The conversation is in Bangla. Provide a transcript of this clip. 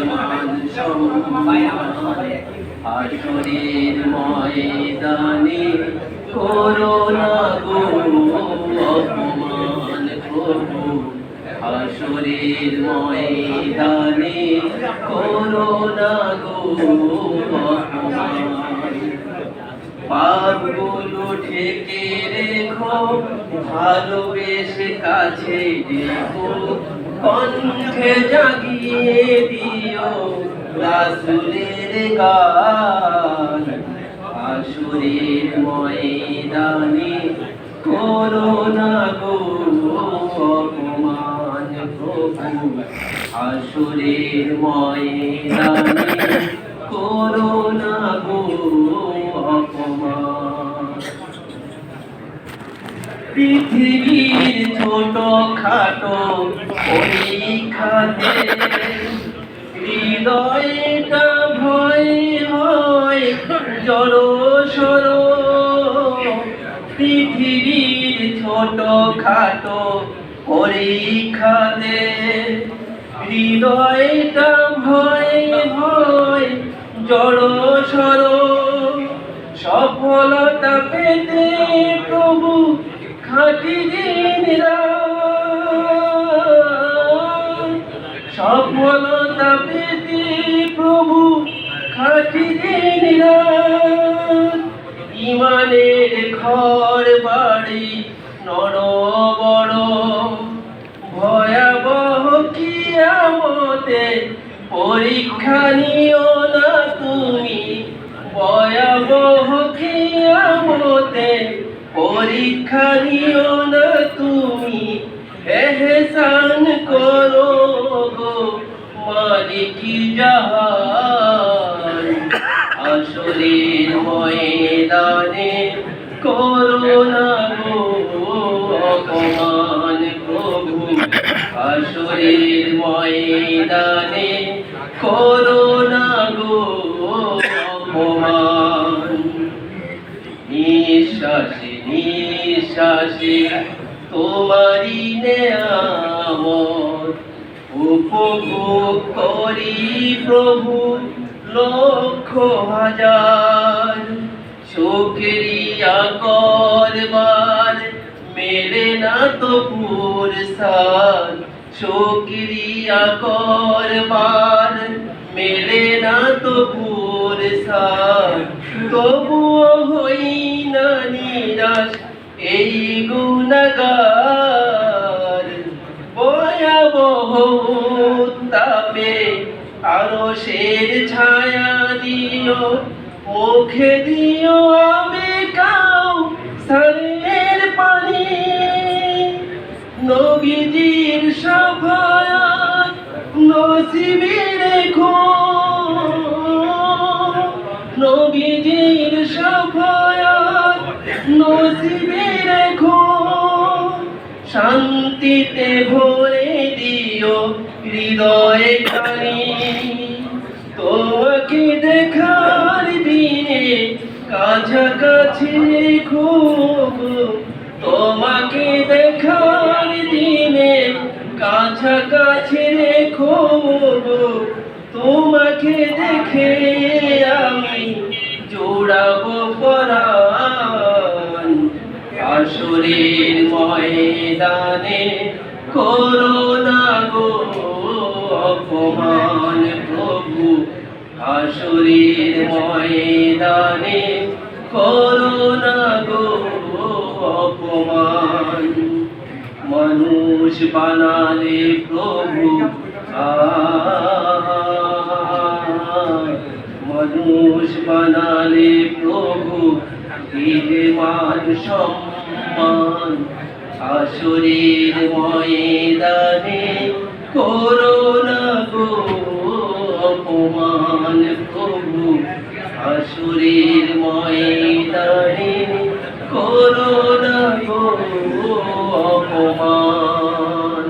মান সম্মান হাসরের ময়দানে করো না গো অপমান প্রভু হাসরের ময়দানে করো না গো অপমান পাপগুলো ঢেকে রেখো ভালোবেসে কাছে রেখো কণ্ঠে জাগিয়ে দিও রাসূলের গান হাসরের ময়দানে করো না গো অপমান প্রভু হাসরের ময়দানে করো না গো অপমান পৃথিবীর ছোট খাটো পরীক্ষাতে হৃদয়টা ভয় হয় জড় সড় পৃথিবীর ছোট খাটো পরীক্ষাতে হৃদয়টা ভয় হয় জড় সড় সফলতা পেতে প্রভু খাটি দিন সফলতা পেতে প্রভু খাটি দিন ইমানের ঘর বাড়ি নড় বড় ভয়াবহ কিয়ামতে পরীক্ষা নিও না তুমি ভয়াবহ কিয়ামতে পরীক্ষা নিও না তুমি এহসান করো গো মালিক জাহান হাসরের ময়দানে করো না গো অপমান প্রভু হাসরের ময়দানে করো না গো অপমান নিঃশ্বাসে নিঃশ্বাসে তোমারি নেয়ামত উপভোগ করি প্রভু লক্ষ হাজার শুকরিয়া করবার মেলে না তো পুরস্কার শুকরিয়া করবার মেলে না তো পুরস্কার তবুও হই না নিরাশ এই গুনাহগার ভয়াবহ তাপে আরশের ছায়া দিও মুখে দিও আমি কাউ সারের পানি নবীজির শাফায়াত নসিবে রেখো নবীজির শাফায়াত নসিবে রেখো শান্তিতে ভরে দিও হৃদয়ে খানি তোমাকে দেখার দিনে কাছাকাছি রেখো তোমাকে দেখার দিনে কাছাকাছি রেখো তোমাকে দেখে আমি জোড়াবো পরাণ হাসরের ময়দানে করো না গো অপমান প্রভু হাসরের ময়দানে করো না গো অপমান মানুষ বানালে প্রভু মানুষ বানালে প্রভু দিলে মান সম্মান হাসরের ময়দানে করো না গো অপমান প্রভু হাসরের ময়দানে করো না গো অপমান।